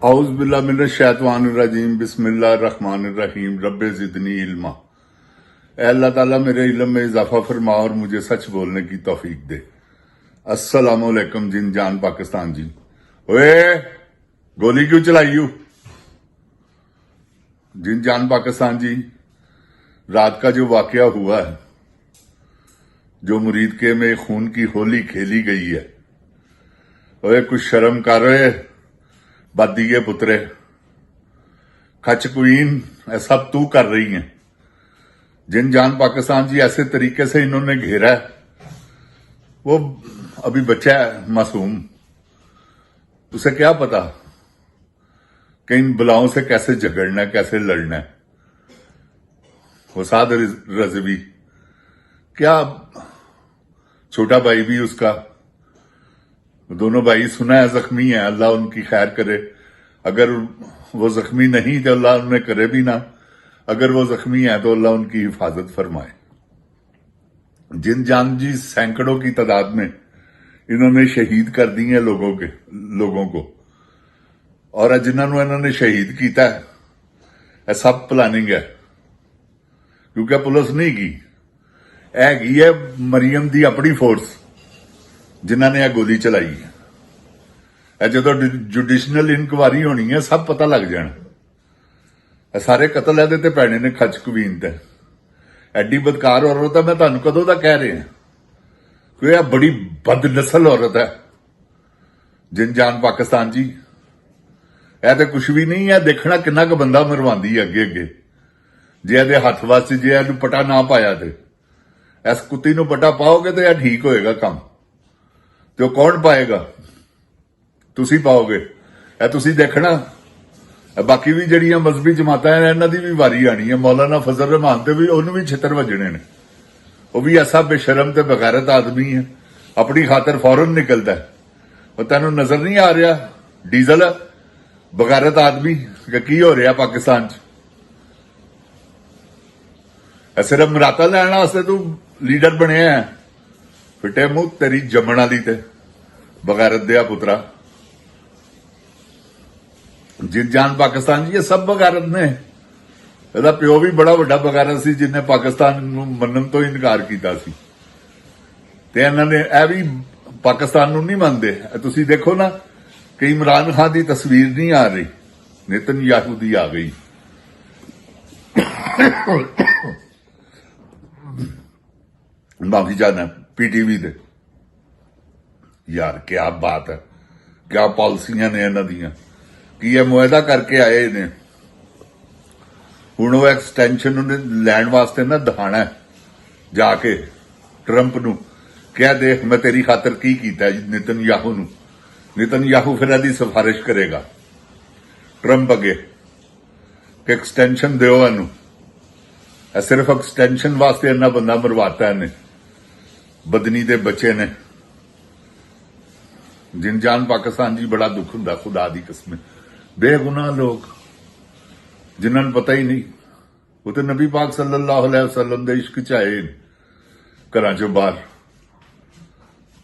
औज़ बिल्लाहि मिनश शैतानिर रजीम बिस्मिल्लाहिर रहमानिर रहीम रब्बे ज़िदनी इल्मा। ऐ अल्लाह ताला मेरे इल्म में इजाफा फरमा और मुझे सच बोलने की तौफीक दे। अस्सलाम वालेकुम जिन जान पाकिस्तान जी। ओए गोली क्यों चलाई यू? जिन जान पाकिस्तान जी, रात का जो वाकया हुआ है, जो मुरीद के में खून की होली खेली गई है, ओए कुछ शर्म कर रहे बादी के पुतरे। खच क्वीन ऐसा तू कर रही है। जिन जान पाकिस्तान जी ऐसे तरीके से इन्होंने घेरा है, वो अभी बच्चा है मासूम, उसे क्या पता कि इन बलाओं से कैसे झगड़ना है, कैसे लड़ना है। वसाद रजवी क्या, छोटा भाई भी उसका, दोनों भाई सुना है जख्मी है, अल्लाह उनकी खैर करे। अगर वो जख्मी नहीं तो अल्लाह उन्हें करे भी ना, अगर वो जख्मी है तो अल्लाह उनकी हिफाजत फरमाए। जिन जान जी सैकड़ों की तादाद में इन्होंने शहीद कर दी है लोगों को, और जिन्होंने इन्होंने शहीद किया है सब प्लानिंग है, क्योंकि पुलिस नहीं की है मरियम दी अपनी फोर्स जिन्होंने यह गोली चलाई है। जो जुडिशनल इंक्वायरी होनी है सब पता लग जाना। सारे कतल एदे पैने ने खच कवीन ते। एडी बदकार औरत है, मैं तुहानू कदों दा कह रहा कि यह बड़ी बदनस्ल औरत है। जिन जान पाकिस्तान जी, यह तो कुछ भी नहीं है। देखना किन्ना क बंदा मरवांदी है अगे अगे। जे एदे हथ वस जे एनू पटा ना पाया तो इस कुत्ती नू पटा पाओगे तो यह ठीक होएगा काम। तो कौन पाएगा? तुसी पाओगे। तुसी देखना बाकी भी जड़ियां मजहबी जमातां हैं, इन्हां दी भी वारी आनी है। मौलाना फजल रहमान ते भी उन्होंने भी छितर वजने ने। वह भी ऐसा बेशरम ते बगैरत आदमी है, अपनी खातर फौरन निकलता है। और तेनों नजर नहीं आ रहा डीजल बगैरत आदमी की हो रहा पाकिस्तान च? सिर्फ मराता लैण वास्ते तू लीडर बने है। फिटे मुंह तेरी जमण वाली ते बगैरत दिया पुत्रा। जिन जान पाकिस्तान जी, ये सब बगैरत ने। ਇਹਦਾ ਪਿਓ ਵੀ बड़ा ਵੱਡਾ बगैरत ਸੀ जिन्हें पाकिस्तान ਨੂੰ ਮੰਨਣ ਤੋਂ ਇਨਕਾਰ ਕੀਤਾ ਸੀ, ਤੇ ਇਹਨਾਂ ਨੇ ਇਹ ਵੀ ਪਾਕਿਸਤਾਨ ਨੂੰ ਨਹੀਂ ਮੰਨਦੇ। ਤੁਸੀਂ ਦੇਖੋ ਨਾ ਕਿ ਇਮਰਾਨ ਖਾਨ ਦੀ ਤਸਵੀਰ ਨਹੀਂ ਆ ਰਹੀ, नेतन्याहू ਦੀ आ गई। माफी चाहना पीटीवी दे। यार क्या बात है, क्या पॉलिसियां ने इन्हां दियां कि यह मुआहदा करके आए ने। हुण वो एक्सटेंशन लैण वास्ते ना दिखाना है जाके ट्रंप नू, क्या देख मैं तेरी खातर की कीता है नेतन्याहू नू। नेतन्याहू फिर इहदी सिफारिश करेगा ट्रंप अगे कि एक्सटेंशन दिओ इनू। सिर्फ एक्सटेंशन वास्ते इन्ना बंदा मरवाता इन्हें, बदनी दे बच्चे ने। जिन जान पाकिस्तान जी, बड़ा दुख हुंदा खुदा दी कसम। बेगुनाह लोग जिन्होंने पता ही नहीं, वो तो नबी पाक सल्लल्लाहु अलैहि वसल्लम दे इश्क च आए घरां चों बाहर।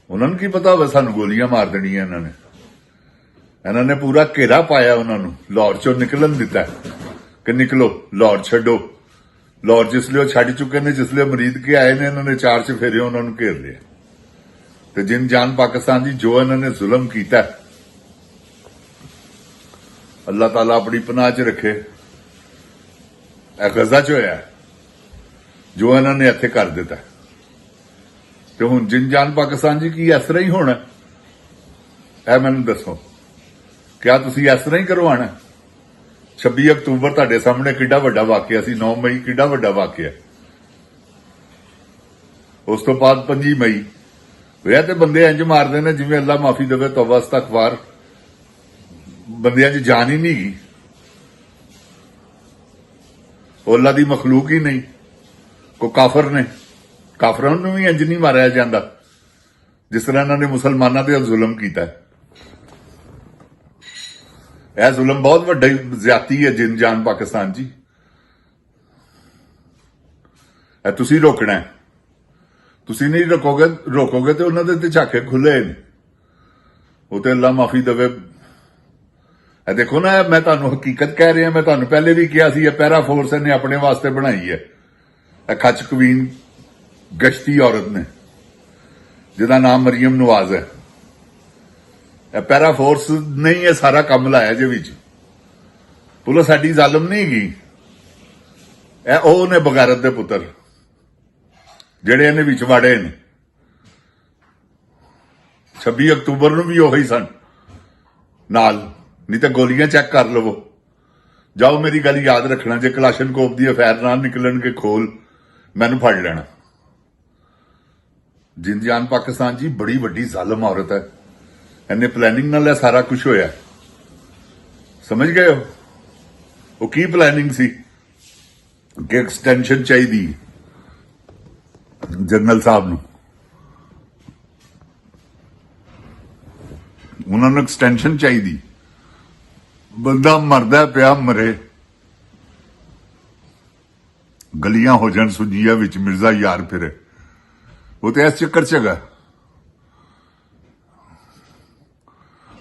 उन्होंने की पता होवे सानू गोलियां मार देनियां इन्होंने पूरा घेरा पाया उन्होंने, लाहौर चों निकलन दिता कि निकलो लाहौर छड्डो। लाहौर जिसले छड़ चुके ने, जिसले मरीद के आए ने, इन्होंने चार चफेरे उन्होंने घेर लिया। तो जिन जान पाकिस्तान जी, जो इन्होंने जुल्म किया, अल्लाह ताला अपनी पनाह च रखे। गजा च होया जो इन्होंने इत्थे कर दिता। तो हुण जिन जान पाकिस्तान जी की इस तरह ही होना है? मैनूं दसो, क्या तुसीं इस तरह ही करवाना? 26 अक्तूबर तुहाडे सामने किड्डा वड्डा वाकया सी, 9 मई किड्डा वड्डा वाकया। उस तो बाद 25 मई होया ते बंदे इंज मारदे ने जिवें अल्लाह माफी देवे, तौबा इस्तगफार। बंदियां च जान ही नहीं गई, अल्लाह दी मखलूक ही नहीं। को काफर ने, काफरां नूं भी इंज नहीं मारिया जांदा जिस तरह इन्होंने मुसलमानां ते जुल्म कीता है। यह जुल्म बहुत वड्डी ज्यादती है जिन जान पाकिस्तान जी। तुसीं रोकना है, तुसीं नहीं रोकोगे तो उन्होंने ते झाके खुले ने। वो तो अल्लाह माफी देवे, ਇਹ ਦੇਖੋ ਨਾ, ਮੈਂ ਤੁਹਾਨੂੰ ਹਕੀਕਤ ਕਹਿ ਰਿਹਾ, ਮੈਂ ਤੁਹਾਨੂੰ ਪਹਿਲੇ ਵੀ ਕਿਹਾ ਸੀ, ਇਹ ਪੈਰਾ ਫੋਰਸ ਨੇ ਆਪਣੇ ਵਾਸਤੇ ਬਣਾਈ ਹੈ। ਇਹ ਖੱਚ ਕਵੀਨ ਗਸ਼ਤੀ ਔਰਤ ਨੇ, ਜਿਹਦਾ ਨਾਮ ਮਰੀਮ ਨਵਾਜ਼ ਹੈ। ਇਹ ਪੈਰਾ ਫੋਰਸ ਨਹੀਂ, ਇਹ ਸਾਰਾ ਕੰਮ ਲਾਇਆ ਜੇ ਵਿੱਚ। ਪੁਲਿਸ ਸਾਡੀ ਜ਼ਾਲਮ ਨਹੀਂ ਗਈ, ਇਹ ਉਹ ਨੇ ਬਗਾਰਤ ਦੇ ਪੁੱਤਰ ਜਿਹੜੇ ਇਹਨੇ ਵਿੱਚ ਵਾੜੇ ਨੇ। 26 ਅਕਤੂਬਰ ਨੂੰ ਵੀ ਉਹੀ ਸਨ ਨਾਲ, ਨਹੀਂ ਤਾਂ ਗੋਲੀਆਂ ਚੈੱਕ ਕਰ ਲਵੋ। ਜਾਓ, ਮੇਰੀ ਗੱਲ ਯਾਦ ਰੱਖਣਾ, ਜੇ ਕਲਾਸ਼ਨਕੋਵ ਦੀ ਅਫੈਰ ਨਾਲ ਨਿਕਲਣਗੇ ਖੋਲ, ਮੈਨੂੰ ਫੜ ਲੈਣਾ। ਜਿੰਦ ਜਾਨ ਪਾਕਿਸਤਾਨ ਜੀ ਬੜੀ ਵੱਡੀ ਜ਼ਾਲਮ ਔਰਤ ਹੈ। ਇਹਨੇ ਪਲੈਨਿੰਗ ਨਾਲ ਇਹ ਸਾਰਾ ਕੁਝ ਹੋਇਆ, ਸਮਝ ਗਏ ਹੋ? ਉਹ ਕੀ ਪਲੈਨਿੰਗ ਸੀ ਕਿ ਐਕਸਟੈਂਸ਼ਨ ਚਾਹੀਦੀ ਜਨਰਲ ਸਾਹਿਬ ਨੂੰ, ਉਹਨਾਂ ਨੂੰ ਐਕਸਟੈਂਸ਼ਨ ਚਾਹੀਦੀ। ਬੰਦਾ ਮਰਦਾ ਪਿਆ ਮਰੇ, ਗਲੀਆਂ ਹੋ ਜਾਣ ਸੁਜੀਆਂ ਵਿੱਚ ਮਿਰਜ਼ਾ ਯਾਰ ਫਿਰੇ। ਉਹ ਤੇ ਇਸ ਚੱਕਰ ਚ ਹੈਗਾ।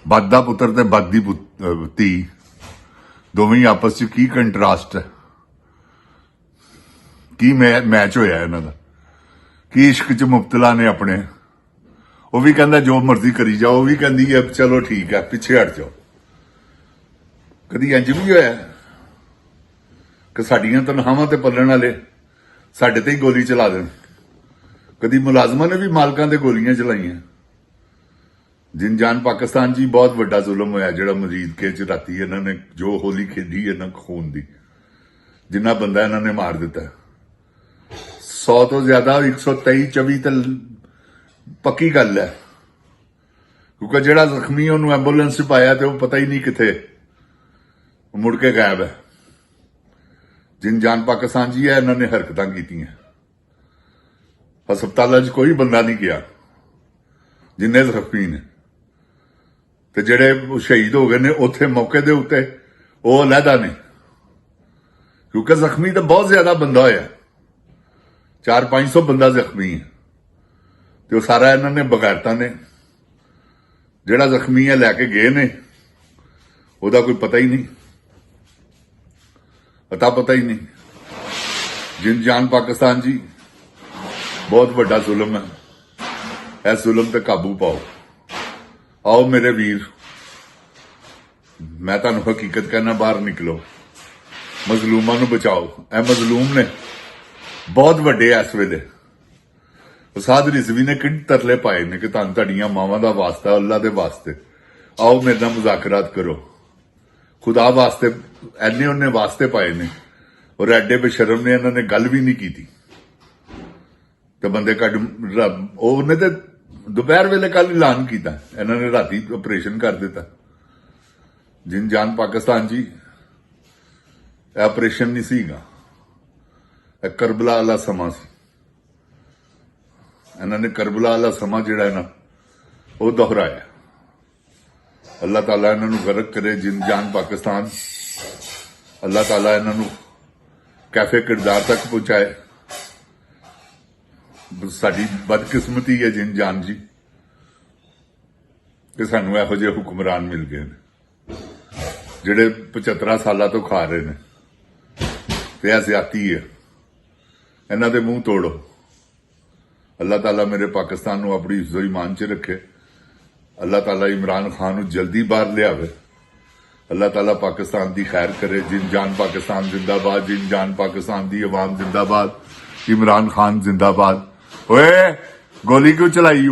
ਬੱਦ ਦਾ ਪੁੱਤਰ ਤੇ ਬੱਦ ਦੀ ਧੀ ਦੋਵੇਂ ਹੀ ਆਪਸ ਚ ਕੀ ਕੰਟਰਾਸਟ ਹੈ, ਕੀ ਮੈਚ ਹੋਇਆ ਇਹਨਾਂ ਦਾ, ਕੀ ਇਸ਼ਕ ਚ ਮੁਬਤਲਾ ਨੇ ਆਪਣੇ। ਉਹ ਵੀ ਕਹਿੰਦਾ ਜੋ ਮਰਜ਼ੀ ਕਰੀ ਜਾਓ, ਉਹ ਵੀ ਕਹਿੰਦੀ ਹੈ ਚਲੋ ਠੀਕ ਹੈ ਪਿੱਛੇ ਹਟ ਜਾਓ। ਕਦੀ ਇੰਜ ਵੀ ਹੋਇਆ ਕਿ ਸਾਡੀਆਂ ਤਨਖਾਹਾਂ ਤੇ ਪੱਲਣ ਵਾਲੇ ਸਾਡੇ ਤੇ ਹੀ ਗੋਲੀ ਚਲਾ ਦੇਣ? ਕਦੀ ਮੁਲਾਜ਼ਮਾਂ ਨੇ ਵੀ ਮਾਲਕਾਂ ਤੇ ਗੋਲੀਆਂ ਚਲਾਈਆਂ। ਜਿੰਦ ਜਾਨ ਪਾਕਿਸਤਾਨ ਜੀ ਬਹੁਤ ਵੱਡਾ ਜ਼ੁਲਮ ਹੋਇਆ ਜਿਹੜਾ ਮਜੀਦ ਕੇ ਚ ਰਾਤੀ ਇਹਨਾਂ ਨੇ ਜੋ ਹੋਲੀ ਖੇਡੀ ਇਹਨਾਂ ਖੂਨ ਦੀ, ਜਿੰਨਾ ਬੰਦਾ ਇਹਨਾਂ ਨੇ ਮਾਰ ਦਿੱਤਾ। 100 ਤੋਂ ਜ਼ਿਆਦਾ, 123 24 ਤਾਂ ਪੱਕੀ ਗੱਲ ਹੈ, ਕਿਉਂਕਿ ਜਿਹੜਾ ਜ਼ਖਮੀ ਉਹਨੂੰ ਐਂਬੂਲੈਂਸ 'ਚ ਪਾਇਆ ਤੇ ਉਹ ਪਤਾ ਹੀ ਨਹੀਂ ਕਿੱਥੇ, ਮੁੜ ਕੇ ਗਾਇਬ ਹੈ। ਜਿੰਦ ਜਾਨ ਪਾਕਿਸਤਾਨ ਜੀ ਹੈ, ਇਹਨਾਂ ਨੇ ਹਰਕਤਾਂ ਕੀਤੀਆਂ। ਹਸਪਤਾਲਾਂ 'ਚ ਕੋਈ ਬੰਦਾ ਨਹੀਂ ਗਿਆ ਜਿੰਨੇ ਜ਼ਖਮੀ ਨੇ, ਤੇ ਜਿਹੜੇ ਸ਼ਹੀਦ ਹੋ ਗਏ ਨੇ ਉੱਥੇ ਮੌਕੇ ਦੇ ਉੱਤੇ ਉਹ ਅਲੱਗਾ ਨੇ, ਕਿਉਂਕਿ ਜ਼ਖਮੀ ਤਾਂ ਬਹੁਤ ਜ਼ਿਆਦਾ ਬੰਦਾ ਹੋਇਆ, 400-500 ਬੰਦਾ ਜ਼ਖਮੀ ਹੈ। ਤੇ ਉਹ ਸਾਰਾ ਇਹਨਾਂ ਨੇ ਬਗਾਰਤਾਂ ਨੇ। ਜਿਹੜਾ ਜ਼ਖਮੀ ਹੈ ਲੈ ਕੇ ਗਏ ਨੇ, ਉਹਦਾ ਕੋਈ ਪਤਾ ਹੀ ਨਹੀਂ, ਪਤਾ ਹੀ ਨਹੀਂ। ਜਿੰਦ ਜਾਨ ਪਾਕਿਸਤਾਨ ਜੀ ਬਹੁਤ ਵੱਡਾ ਜ਼ੁਲਮ ਹੈ। ਇਸ ਜ਼ੁਲਮ ਤੇ ਕਾਬੂ ਪਾਓ। ਆਓ ਮੇਰੇ ਵੀਰ, ਮੈਂ ਤੁਹਾਨੂੰ ਹਕੀਕਤ ਕਹਿਣਾ, ਬਾਹਰ ਨਿਕਲੋ, ਮਜ਼ਲੂਮਾਂ ਨੂੰ ਬਚਾਓ। ਇਹ ਮਜ਼ਲੂਮ ਨੇ ਬਹੁਤ ਵੱਡੇ ਇਸ ਵੇਲੇ। ਉਸਾਦ ਰਿਜ਼ਵੀ ਨੇ ਕਿੰਨੇ ਤਰਲੇ ਪਾਏ ਨੇ ਕਿ ਤੁਹਾਨੂੰ ਤੁਹਾਡੀਆਂ ਮਾਵਾਂ ਦਾ ਵਾਸਤਾ, ਅੱਲਾ ਦੇ ਵਾਸਤੇ ਆਓ ਮੇਰੇ ਨਾਲ ਮੁਜ਼ਾਕਰਾਤ ਕਰੋ, ਖੁਦਾ ਵਾਸਤੇ। ਐਨੇ ਉਹਨੇ ਵਾਸਤੇ ਪਾਏ ਨੇ, ਔਰ ਐਡੇ ਬੇਸ਼ਰਮ ਨੇ, ਇਹਨਾਂ ਨੇ ਗੱਲ ਵੀ ਨਹੀਂ ਕੀਤੀ। ਤੇ ਬੰਦੇ ਕੱਢ, ਉਹਨੇ ਤੇ ਦੁਪਹਿਰ ਵੇਲੇ ਕੱਲ ਐਲਾਨ ਕੀਤਾ, ਇਹਨਾਂ ਨੇ ਰਾਤੀ ਆਪਰੇਸ਼ਨ ਕਰ ਦਿੱਤਾ। ਜਿੰਦ ਜਾਨ ਪਾਕਿਸਤਾਨ ਜੀ, ਇਹ ਆਪਰੇਸ਼ਨ ਨਹੀਂ ਸੀਗਾ, ਇਹ ਕਰਬਲਾ ਵਾਲਾ ਸਮਾਂ ਸੀ। ਇਹਨਾਂ ਨੇ ਕਰਬਲਾ ਵਾਲਾ ਸਮਾਂ ਜਿਹੜਾ ਹੈ ਨਾ, ਉਹ ਦੁਹਰਾਇਆ। ਅੱਲਾਹ ਤਾਲਾ ਇਹਨਾਂ ਨੂੰ ਗਰਕ ਕਰੇ। ਜਿੰਦ ਜਾਨ ਪਾਕਿਸਤਾਨ, ਅੱਲਾਹ ਤਾਲਾ ਇਹਨਾਂ ਨੂੰ ਕੈਫੇ ਕਿਰਦਾਰ ਤੱਕ ਪਹੁੰਚਾਏ। ਸਾਡੀ ਬਦਕਿਸਮਤੀ ਹੈ ਜਿੰਦ ਜਾਨ ਜੀ ਕਿ ਸਾਨੂੰ ਇਹੋ ਜਿਹੇ ਹੁਕਮਰਾਨ ਮਿਲ ਗਏ ਨੇ ਜਿਹੜੇ 75 ਸਾਲਾਂ ਤੋਂ ਖਾ ਰਹੇ ਨੇ, ਤੇ ਇਹ ਜ਼ਿਆਦਤੀ ਹੈ। ਇਹਨਾਂ ਦੇ ਮੂੰਹ ਤੋੜੋ। ਅੱਲਾਹ ਤਾਲਾ ਮੇਰੇ ਪਾਕਿਸਤਾਨ ਨੂੰ ਆਪਣੀ ਇੱਜ਼ਤ ਈਮਾਨ 'ਚ ਰੱਖੇ। ਅੱਲਾਹ ਤਾਲਾ ਇਮਰਾਨ ਖਾਨ ਨੂੰ ਜਲਦੀ ਬਾਹਰ ਲਿਆਵੇ। ਅੱਲਾਹ ਤਾਲਾ ਪਾਕਿਸਤਾਨ ਦੀ ਖੈਰ ਕਰੇ। ਜਿੰਦ ਜਾਨ ਪਾਕਿਸਤਾਨ जिंदाबाद, जिंद जान पाकिस्तान दी अवाम जिंदाबाद, इमरान खान जिंदाबाद। ओए गोली क्यों चलाई?